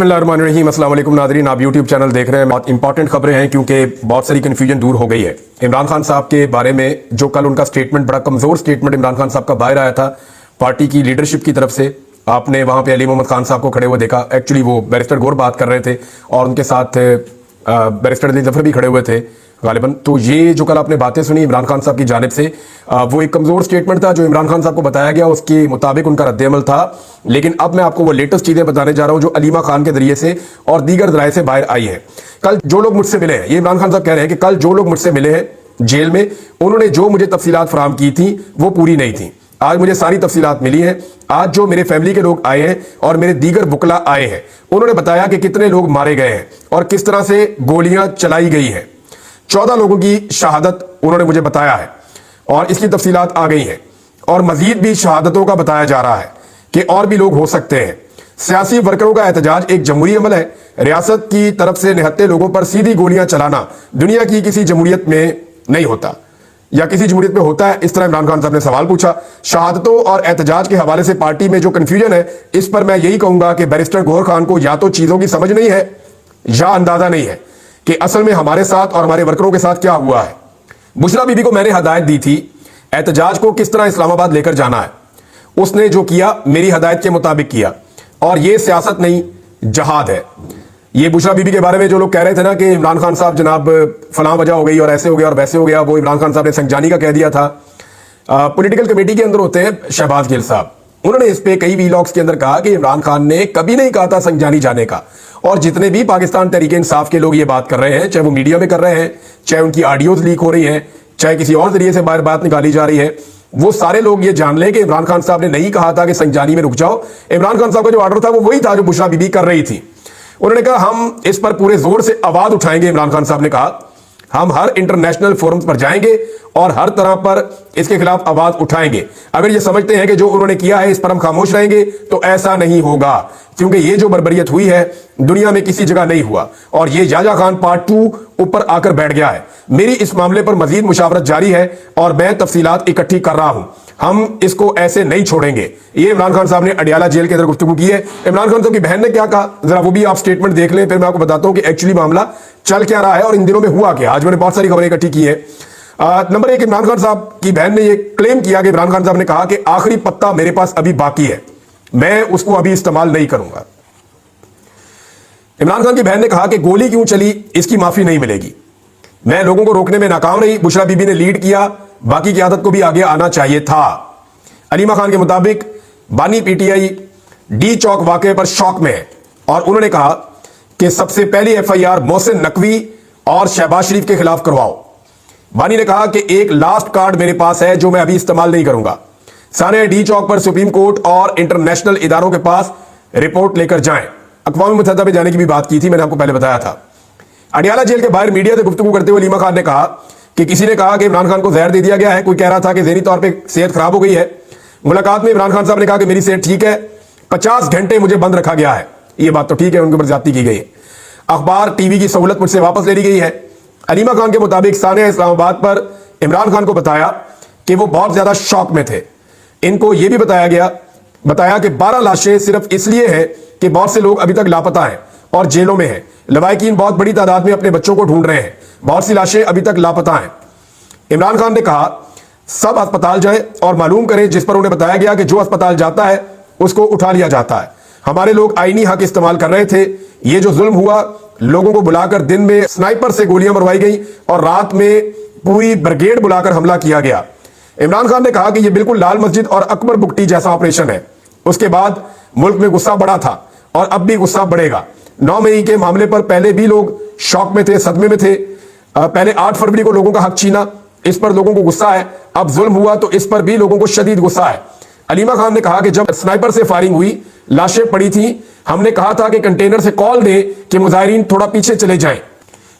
बिस्मिल्लाहिर्रहमानिर्रहीम। अस्सलाम वालेकुम नाज़रीन, आप यूट्यूब चैनल देख रहे हैं। बहुत इंपॉर्टेंट खबरें हैं क्योंकि बहुत सारी कन्फ्यूजन दूर हो गई है। इमरान खान साहब के बारे में जो कल उनका स्टेटमेंट, बड़ा कमज़ोर स्टेटमेंट इमरान खान साहब का बाहर आया था पार्टी की लीडरशिप की तरफ से। आपने वहाँ पे अली मोहम्मद खान साहब को खड़े हुए देखा। एक्चुअली वो बैरिस्टर गौर बात कर रहे थे और उनके साथ बैरिस्टर अली जफर भी खड़े हुए थे गालिबन। तो ये जो कल आपने बातें सुनी इमरान खान साहब की जानिब से, वो एक कमज़ोर स्टेटमेंट था जो इमरान खान साहब को बताया गया, उसके मुताबिक उनका रद्द-ए-अमल था। लेकिन अब मैं आपको वो लेटेस्ट चीज़ें बताने जा रहा हूँ जो अलीमा खान के जरिए से और दीगर ज़राए से बाहर आई है। कल जो लोग मुझसे मिले हैं, ये इमरान खान साहब कह रहे हैं कि कल जो लोग मुझसे मिले हैं जेल में, उन्होंने जो मुझे तफसीलात फराहम की थी वो पूरी नहीं थी। आज मुझे सारी तफसीलात मिली हैं। आज जो मेरे फैमिली के लोग आए हैं और मेरे दीगर बुकला आए हैं, उन्होंने बताया कि कितने लोग मारे गए हैं और किस तरह से गोलियां चलाई गई हैं। 14 लोगों की शहादत उन्होंने मुझे बताया है और इसकी तफसीलात आ गई हैं और मजीद भी शहादतों का बताया जा रहा है कि और भी लोग हो सकते हैं। सियासी वर्करों का एहतजाज एक जमहूरी अमल है। रियासत की तरफ से निहत्ते लोगों पर सीधी गोलियां चलाना दुनिया की किसी जमहूरियत में नहीं होता, या किसी जमहूरियत में होता है? इस तरह इमरान खान साहब ने सवाल पूछा। शहादतों और एहतजाज के हवाले से पार्टी में जो कन्फ्यूजन है, इस पर मैं यही कहूंगा कि बैरिस्टर गौहर खान को या तो चीजों की समझ नहीं है या अंदाजा नहीं है कि असल में हमारे साथ और हमारे वर्करों के साथ क्या हुआ है। बुशरा बीबी को मैंने हदायत दी थी एहतजाज को किस तरह इस्लामाबाद लेकर जाना है। उसने जो किया मेरी हदायत के मुताबिक किया, और यह सियासत नहीं जहाद है। ये बुशरा बीबी के बारे में जो लोग कह रहे थे ना कि इमरान खान साहब जनाब फलां वजह हो गई और ऐसे हो गया और वैसे हो गया, वो इमरान खान साहब ने संजानी का कह दिया था। पॉलिटिकल कमेटी के अंदर होते हैं शहबाज गिल साहब, उन्होंने इस पे कई वीलॉग्स के अंदर कहा कि इमरान खान ने कभी नहीं कहा था संजानी जाने का। और जितने भी पाकिस्तान तहरीक इंसाफ के लोग ये बात कर रहे हैं, चाहे वो मीडिया में कर रहे हैं, चाहे उनकी ऑडियोज लीक हो रही हैं, चाहे किसी और जरिए से बाहर बात निकाली जा रही है, वो सारे लोग ये जान लें कि इमरान खान साहब ने नहीं कहा था कि संजानी में रुक जाओ। इमरान खान साहब का जो ऑर्डर था वो वही था जो बुशरा बीबी कर रही थी। उन्होंने कहा हम इस पर पूरे जोर से आवाज उठाएंगे। इमरान खान साहब ने कहा हम हर इंटरनेशनल फोरम्स पर जाएंगे और हर तरह पर इसके खिलाफ आवाज उठाएंगे। अगर ये समझते हैं कि जो उन्होंने किया है इस पर हम खामोश रहेंगे, तो ऐसा नहीं होगा, क्योंकि ये जो बर्बरियत हुई है दुनिया में किसी जगह नहीं हुआ और ये याजा खान पार्ट 2 ऊपर आकर बैठ गया है। मेरी इस मामले पर मजीद मुशावरत जारी है और मैं तफसीलात इकट्ठी कर रहा हूं। हम इसको ऐसे नहीं छोड़ेंगे। ये इमरान खान साहब ने अडियाला जेल के अंदर गुफ्तगू की है। इमरान खान साहब की बहन ने क्या कहा, जरा वो भी आप स्टेटमेंट देख लें, फिर मैं आपको बताता हूं कि एक्चुअली मामला चल क्या रहा है और इन दिनों में हुआ क्या। आज मैंने बहुत सारी खबरें इकट्ठी की है। नंबर 1, इमरान खान साहब की बहन ने यह क्लेम किया कि इमरान खान साहब ने कहा कि आखिरी पत्ता मेरे पास अभी बाकी है, मैं उसको अभी इस्तेमाल नहीं करूंगा। इमरान खान की बहन ने कहा कि गोली क्यों चली इसकी माफी नहीं मिलेगी, मैं लोगों को रोकने में नाकाम रही, बुशरा बीबी ने लीड किया, बाकी की आदत को भी आगे आना चाहिए था। अलीमा खान के मुताबिक बानी पीटीआई डी चौक वाकये पर शौक में है और उन्होंने कहा कि सबसे पहली एफआईआर मोहसिन नकवी और शहबाज शरीफ के खिलाफ करवाओ। बानी ने कहा कि एक लास्ट कार्ड मेरे पास है जो मैं अभी इस्तेमाल नहीं करूंगा। सारे डी चौक पर सुप्रीम कोर्ट और इंटरनेशनल इदारों के पास रिपोर्ट लेकर जाएं। अक़वाम मुत्तहिदा में जाने की भी बात की थी, मैंने आपको पहले बताया था। अडियाला जेल के बाहर मीडिया से गुफ्तगू करते हुए अलीमा खान ने कहा कि किसी ने कहा कि इमरान खान को जहर दे दिया गया है, कोई कह रहा था कि ज़हनी तौर पर सेहत खराब हो गई है। मुलाकात में इमरान खान साहब ने कहा कि मेरी सेहत ठीक है, 50 घंटे मुझे बंद रखा गया है। ये बात तो ठीक है, उनके ऊपर ज्यादती की गई है। अखबार टीवी की सहूलत मुझसे वापस ले ली गई है। अलीमा खान के मुताबिक सानिया इस्लामाबाद पर इमरान खान को बताया कि वो बहुत ज्यादा शौक में थे। इनको यह भी बताया कि 12 लाशें सिर्फ इसलिए हैं कि बहुत से लोग अभी तक लापता हैं और जेलों में हैं। लवाहिकीन बहुत बड़ी तादाद में अपने बच्चों को ढूंढ रहे हैं, बहुत सी लाशें अभी तक लापता हैं। इमरान खान ने कहा सब अस्पताल जाएं और मालूम करें, जिस पर उन्हें बताया गया कि जो अस्पताल जाता है उसको उठा लिया जाता है। हमारे लोग आईनी हक इस्तेमाल कर रहे थे। ये जो जुल्म हुआ, लोगों को बुलाकर दिन में स्नाइपर से गोलियां मरवाई गई और रात में पूरी ब्रिगेड बुलाकर हमला किया गया। इमरान खान ने कहा कि यह बिल्कुल लाल मस्जिद और अकबर बुकटी जैसा ऑपरेशन है। उसके बाद मुल्क में गुस्सा बढ़ा था और अब भी गुस्सा बढ़ेगा। 9 मई के मामले पर पहले भी लोग शौक में थे, सदमे में थे। पहले 8 फरवरी को लोगों का हक छीना, इस पर लोगों को गुस्सा है। अब जुल्म हुआ तो इस पर भी लोगों को शदीद गुस्सा है। अलीमा खान ने कहा कि जब स्नाइपर से फायरिंग हुई, लाशें पड़ी थी, हमने कहा था कि कंटेनर से कॉल दें कि मुजाहिरीन थोड़ा पीछे चले जाएं।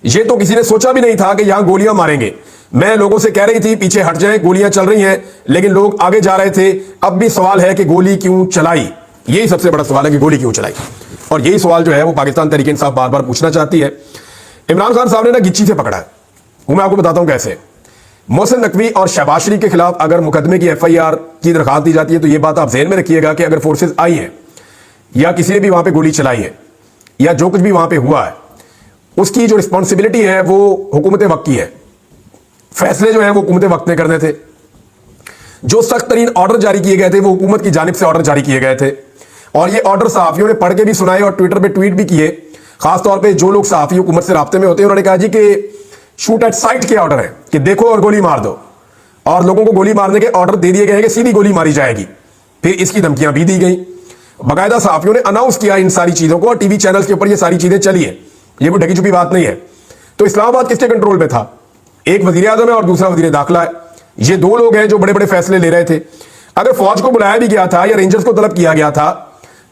ये तो किसी ने सोचा भी नहीं था कि यहां गोलियां मारेंगे। मैं लोगों से कह रही थी पीछे हट जाएं, गोलियां चल रही हैं, लेकिन लोग आगे जा रहे थे। अब भी सवाल है कि गोली क्यों चलाई, यही सबसे बड़ा सवाल है कि गोली क्यों चलाई। और यही सवाल जो है वो पाकिस्तान तहरीक इंसाफ बार बार पूछना चाहती है। इमरान खान साहब ने ना गिच्ची से पकड़ा है, वो मैं आपको बताता हूं कैसे। मोहसिन नकवी और शहबाज शरीफ के खिलाफ अगर मुकदमे की एफआईआर की दरखास्त दी जाती है, तो यह बात आप ज़हन में रखिएगा कि अगर फोर्सेज आई हैं या किसी ने भी वहां पे गोली चलाई है, या जो कुछ भी वहां पे हुआ है उसकी जो रिस्पॉन्सिबिलिटी है वो हुकूमत वक्त की है। फैसले जो है वो हुकूमत वक्त ने करने थे। जो सख्त तरीन ऑर्डर जारी किए गए थे वो हुकूमत की जानिब से ऑर्डर जारी किए गए थे, और ये ऑर्डर सहाफियों ने पढ़ के भी सुनाए और ट्विटर पे ट्वीट भी किए। खासतौर पे जो लोग सहाफी हुकूमत से राब्ते में होते हैं उन्होंने कहा जी कि शूट एट साइट के ऑर्डर है कि देखो और गोली मार दो, और लोगों को गोली मारने के ऑर्डर दे दिए गए हैं कि सीधी गोली मारी जाएगी। फिर इसकी धमकियां भी दी गई। बाकायदा सहाफियों ने अनाउंस किया इन सारी चीजों को, और टीवी चैनल्स के ऊपर ये सारी चीजें चली है। ये कोई ढकी छुपी बात नहीं है। तो इस्लामाबाद किसके कंट्रोल में था? एक वजीर आजम है और दूसरा वजीर दाखिला है। ये दो लोग हैं जो बड़े बड़े फैसले ले रहे थे। अगर फौज को बुलाया भी गया था या रेंजर्स को तलब किया गया था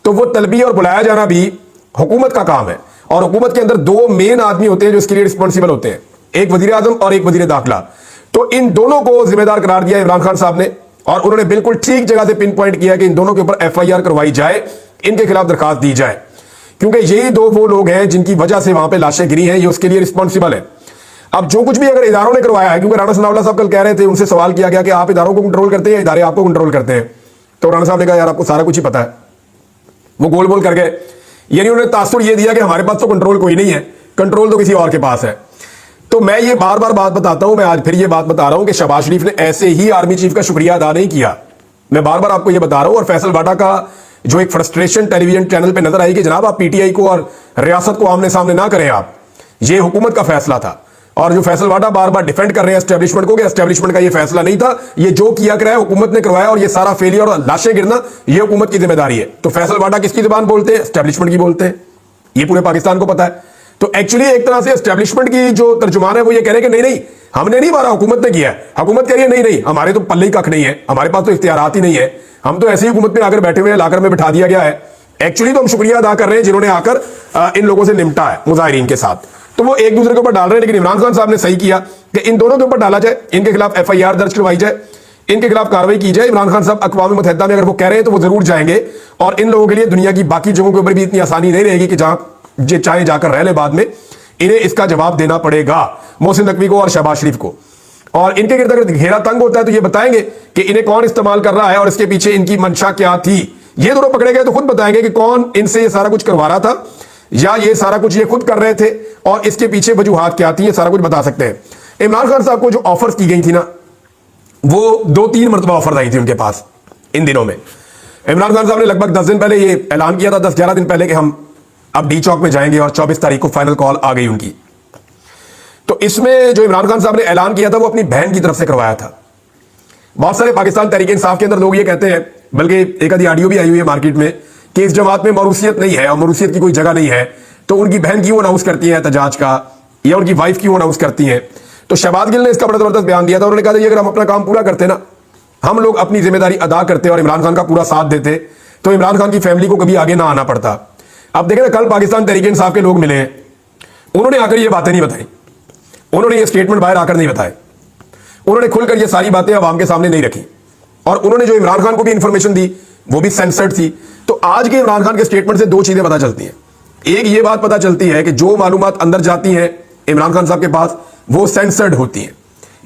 तो वो तलबी और बुलाया जाना भी हुकूमत का काम है, और हुकूमत के अंदर दो मेन आदमी होते हैं जो इसके लिए रिस्पॉन्सिबल होते हैं, एक वजीर आजम और एक वजीर दाखिला। तो इन दोनों को जिम्मेदार करार दिया इमरान खान साहब ने, और उन्होंने बिल्कुल ठीक जगह से पिन पॉइंट किया कि इन दोनों के ऊपर FIR करवाई जाए, इनके खिलाफ दरखास्त दी जाए, क्योंकि यही दो वो लोग हैं जिनकी वजह से वहां पे लाशें गिरी हैं, ये उसके लिए रिस्पॉन्सिबल है। अब जो कुछ भी अगर इदारों ने करवाया है, क्योंकि राणा सनाउल्लाह साहब कल कह रहे थे, उनसे सवाल किया गया कि आप इदारों को कंट्रोल करते हैं या इदारे आपको कंट्रोल करते हैं, तो राणा साहब ने कहा यार आपको सारा कुछ ही पता है। वो गोल बोल कर गए, यानी उन्होंने तासुर ये दिया कि हमारे पास तो कंट्रोल कोई नहीं है, कंट्रोल तो किसी और के पास है। तो मैं ये बार बार बात बताता हूं, मैं आज फिर ये बात बता रहा हूं कि शहबाज शरीफ ने ऐसे ही आर्मी चीफ का शुक्रिया अदा नहीं किया। मैं बार बार आपको ये बता रहा हूं। और फैसल वाडा का जो एक फ्रस्ट्रेशन टेलीविजन चैनल पे नजर आई कि जनाब आप PTI को और रियासत को आमने सामने ना करें, आप, ये हुकूमत का फैसला था। और जो फैसल वाडा बार बार डिफेंड कर रहे हैं एस्टेब्लिशमेंट को कि एस्टेब्लिशमेंट का ये फैसला नहीं था, ये जो किया कराया हुकूमत ने करवाया, और ये सारा फेलियर और लाशें गिरना ये हुकूमत की जिम्मेदारी है। तो फैसल वाडा किसकी जुबान बोलते हैं? एस्टेब्लिशमेंट की बोलते हैं। ये पूरे पाकिस्तान को पता है। तो एक्चुअली एक तरह से एस्टेब्लिशमेंट की जो तर्जुमान है वो ये कह रहे हैं कि नहीं नहीं हमने नहीं मारा, हुकूमत ने किया है। हुकूमत कह रही है नहीं नहीं हमारे तो पल्ले ही कख नहीं है, हमारे पास तो इख्तियारात ही नहीं है, हम तो ऐसे ही हुकूमत में आकर बैठे हुए हैं, लाकर में बिठा दिया गया है। एक्चुअली तो हम शुक्रिया अदा कर रहे हैं जिन्होंने आकर इन लोगों से निपटा है मुजाहिरीन के साथ। तो वो एक दूसरे के ऊपर डाल रहे हैं, लेकिन इमरान खान साहब ने सही किया कि इन दोनों के ऊपर डाला जाए, इनके खिलाफ FIR दर्ज करवाई जाए, इनके खिलाफ कार्रवाई की जाए। इमरान खान साहब अक़वाम मुत्तहिदा में अगर वो कह रहे हैं तो वो जरूर जाएंगे, और इन लोगों के लिए दुनिया की बाकी जगहों के ऊपर भी इतनी आसानी नहीं रहेगी कि जहां जे चाहे जाकर रह ले, बाद में इन्हें इसका जवाब देना पड़ेगा मोहसिन नकवी को और शहबाज शरीफ को। और इनके गिर्द अगर घेरा तंग होता है तो ये बताएंगे कि इन्हें कौन इस्तेमाल कर रहा है और इसके पीछे इनकी मंशा क्या थी। ये दोनों पकड़े गए तो खुद बताएंगे कि कौन इनसे ये सारा कुछ करवा रहा था, या ये सारा कुछ ये खुद कर रहे थे, और इसके पीछे वजूहात क्या थी, ये सारा कुछ बता सकते हैं। इमरान खान साहब को जो ऑफर्स की गई थी ना, वो 2-3 मरतबा ऑफर आई थी उनके पास इन दिनों में। इमरान खान साहब ने लगभग 10 दिन पहले ये ऐलान किया था, 10-11 दिन पहले, कि हम अब डी चौक में जाएंगे, और 24 तारीख को फाइनल कॉल आ गई उनकी। तो इसमें जो इमरान खान साहब ने ऐलान किया था वो अपनी बहन की तरफ से करवाया था। बहुत सारे पाकिस्तान तहरीक इंसाफ के अंदर लोग ये कहते हैं, बल्कि एक आधी ऑडियो भी आई हुई है मार्केट में, कि इस जमात में मरूसियत नहीं है और मरूसियत की कोई जगह नहीं है, तो उनकी बहन क्यों अनाउंस करती है एहतजाज का, या उनकी वाइफ क्यों अनाउंस करती है। तो शहबाज गिल ने इसका बड़ा जबरदस्त बयान दिया था। उन्होंने कहा था अगर हम अपना काम पूरा करते ना, हम लोग अपनी जिम्मेदारी अदा करते और इमरान खान का पूरा साथ देते, तो इमरान खान की फैमिली को कभी आगे ना आना पड़ता। अब देखें ना, कल पाकिस्तान तहरीक इंसाफ के लोग मिले हैं, उन्होंने आकर ये बातें नहीं बताई, उन्होंने ये स्टेटमेंट बाहर आकर नहीं बताए, उन्होंने खुलकर ये सारी बातें अवाम के सामने नहीं रखी, और उन्होंने जो इमरान खान को भी इंफॉर्मेशन दी वो भी सेंसर्ड थी। तो आज के इमरान खान के स्टेटमेंट से दो चीजें पता चलती हैं। एक ये बात पता चलती है कि जो मालूमात अंदर जाती हैं इमरान खान साहब के पास वो सेंसर्ड होती हैं,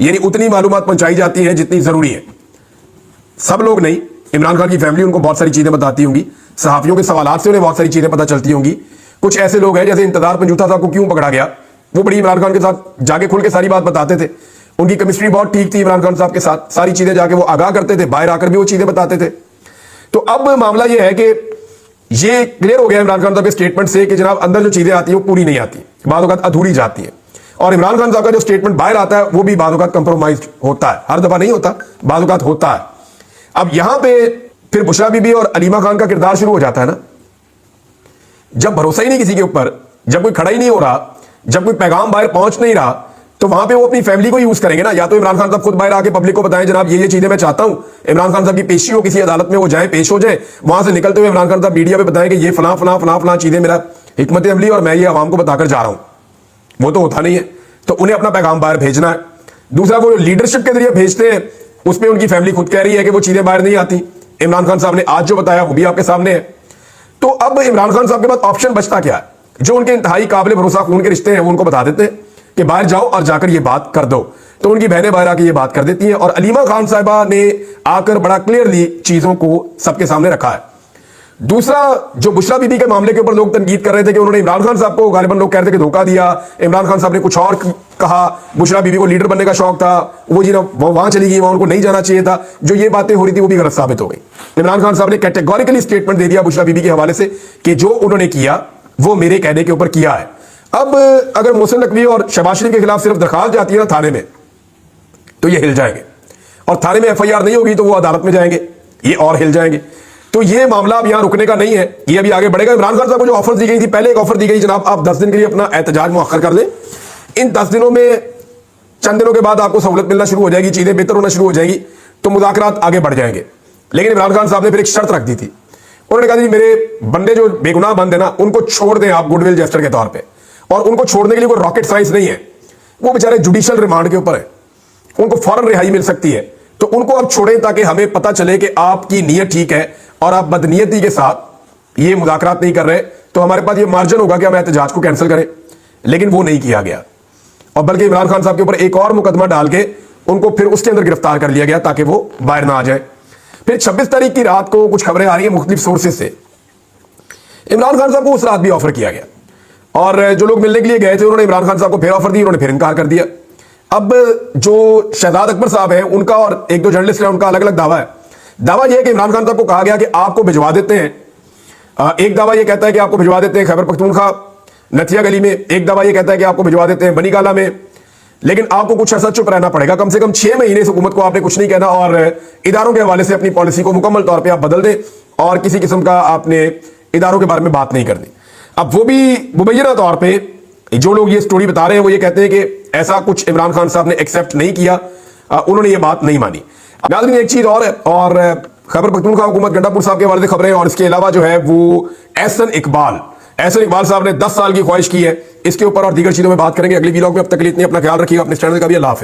यानी उतनी मालूमात पहुंचाई जाती हैं जितनी जरूरी है। सब लोग नहीं, इमरान खान की फैमिली उनको बहुत सारी चीजें बताती होंगी, सहाफियों के सवालात से उन्हें बहुत सारी चीजें पता चलती होंगी। कुछ ऐसे लोग हैं जैसे इंतजार पंजूथा साहब को क्यों पकड़ा गया, वो बड़ी इमरान खान के साथ जाके खुल के सारी बात बताते थे, उनकी केमिस्ट्री बहुत ठीक थी इमरान खान साहब के साथ, सारी चीजें जाके वो आगाह करते थे, बाहर आकर भी वो चीजें बताते थे। तो अब मामला ये है कि ये क्लियर हो गया इमरान खान साहब के स्टेटमेंट से कि जनाब अंदर जो चीजें आती हैं वो पूरी नहीं आती, बाद वक्त अधूरी जाती है। और इमरान खान साहब का जो स्टेटमेंट बाहर आता है वो भी बाद वक्त कंप्रोमाइज होता है, हर दफा नहीं होता, बाद वक्त होता है। अब यहां पे फिर बुशरा बीबी और अलीमा खान का किरदार शुरू हो जाता है ना। जब भरोसा ही नहीं किसी के ऊपर, जब कोई खड़ा ही नहीं हो रहा, जब कोई पैगाम बाहर पहुंच नहीं रहा, तो वहां पे वो अपनी फैमिली को यूज करेंगे ना। या तो इमरान खान साहब खुद बाहर आके पब्लिक को बताएं जनाब ये चीजें मैं चाहता हूं, इमरान खान साहब की पेशी हो किसी अदालत में, वो जाए पेश हो जाए, वहां से निकलते हुए इमरान खान साहब मीडिया पे बताएं कि ये फलां फलां फलां फलां चीजें मेरा हिकमत अमली और मैं ये आवाम को बताकर जा रहा हूं। वो तो होता नहीं है, तो उन्हें अपना पैगाम बाहर भेजना है। दूसरा, वो लीडरशिप के जरिए भेजते हैं, उसमें उनकी फैमिली खुद कह रही है कि वो चीजें बाहर नहीं आती। इमरान खान साहब ने आज जो बताया वो भी आपके सामने है। तो अब इमरान खान साहब के पास ऑप्शन बचता क्या है? जो उनके इंतहाई काबिल भरोसा खून के रिश्ते हैं वो उनको बता देते हैं कि बाहर जाओ और जाकर ये बात कर दो। तो उनकी बहनें बाहर आकर ये बात कर देती हैं, और अलीमा खान साहिबा ने आकर बड़ा क्लियरली चीजों को सबके सामने रखा है। दूसरा, जो बुशरा बीबी के मामले के ऊपर लोग तनकीद कर रहे थे कि उन्होंने इमरान खान साहब को, गालिबन लोग कह रहे थे कि धोखा दिया, इमरान खान साहब ने कुछ और कहा, बुशरा बीबी को लीडर बनने का शौक था, वो जी ना वहां चली गई, वहां उनको नहीं जाना चाहिए था, जो ये बातें हो रही थी वो भी गलत साबित हो गई। इमरान खान साहब ने कैटेगोरिकली स्टेटमेंट दे दिया बुशरा बीबी के हवाले से कि जो उन्होंने किया वो मेरे कहने के ऊपर किया है। अब अगर मोहसिन नकवी और शहबाज शरीफ के खिलाफ सिर्फ दरखास्त जाती है ना थाने में, तो ये हिल जाएंगे, और थाने में FIR नहीं होगी तो वो अदालत में जाएंगे, ये और हिल जाएंगे। तो ये मामला अब यहां रुकने का नहीं है, ये अभी आगे बढ़ेगा। इमरान खान साहब को जो ऑफर दी गई थी, पहले एक ऑफर दी गई, जनाब आप 10 दिन के लिए अपना एहतजाज मुअख्खर कर लें, इन 10 दिनों में चंद दिनों के बाद आपको सहूलत मिलना शुरू हो जाएगी, चीजें बेहतर होना शुरू हो जाएगी, तो मुज़ाकरात आगे बढ़ जाएंगे। लेकिन इमरान खान साहब ने फिर एक शर्त रख दी थी, उन्होंने कहा जी मेरे बंदे जो बेगुनाह बंद है ना, उनको छोड़ दें आप गुडविल जेस्टर के तौर पर, और उनको छोड़ने के लिए कोई रॉकेट साइंस नहीं है, वो बेचारे जुडिशियल रिमांड के ऊपर है, उनको फौरन रिहाई मिल सकती है, तो उनको अब छोड़ें ताकि हमें पता चले कि आपकी नीयत ठीक है और आप बदनीयती के साथ ये मुज़ाकरात नहीं कर रहे, तो हमारे पास ये मार्जिन होगा कि हम एहतजाज को कैंसिल करें। लेकिन वो नहीं किया गया, और बल्कि इमरान खान साहब के ऊपर एक और मुकदमा डाल के उनको फिर उसके अंदर गिरफ्तार कर लिया गया ताकि वो बाहर ना आ जाए। फिर 26 तारीख की रात को कुछ खबरें आ रही हैं मुख्तलिफ सोर्सेज से, इमरान खान साहब को उस रात भी ऑफर किया गया, और जो लोग मिलने के लिए गए थे उन्होंने इमरान खान साहब को फिर ऑफर दी, उन्होंने फिर इनकार कर दिया। अब जो शहजाद अकबर साहब हैं उनका और एक दो जर्नलिस्ट हैं उनका अलग अलग दावा है। दावा यह है कि इमरान खान साहब को कहा गया कि आपको भिजवा देते हैं, एक दावा यह कहता है कि आपको भिजवा देते हैं खैबर पख्तूनख्वा नथिया गली में, एक दावा यह कहता है कि आपको भिजवा देते हैं बनी गाला में, लेकिन आपको कुछ अर्सा चुप रहना पड़ेगा, कम से कम 6 महीने से हुकूमत को आपने कुछ नहीं कहना, और इदारों के हवाले से अपनी पॉलिसी को मुकम्मल तौर पर आप बदल दें और किसी किस्म का आपने इदारों के बारे में बात नहीं करनी। अब वो भी मुबैना तौर पर जो लोग ये स्टोरी बता रहे हैं वो ये कहते हैं कि ऐसा कुछ इमरान खान साहब ने एक्सेप्ट नहीं किया, उन्होंने ये बात नहीं मानी। नाज़रीन एक चीज और है, और खैबर पख्तूनख्वा हुकूमत गंडापुर साहब के हवाले से खबरें, और इसके अलावा जो है वो एहसन इकबाल साहब ने 10 साल की ख्वाहिश की है, इसके ऊपर और दीगर चीजों में बात करेंगे अगली वीडियो में। अब तक के लिए इतनी, अपना ख्याल रखिएगा, अपने चैनल का भी अल्लाह हाफ़िज़।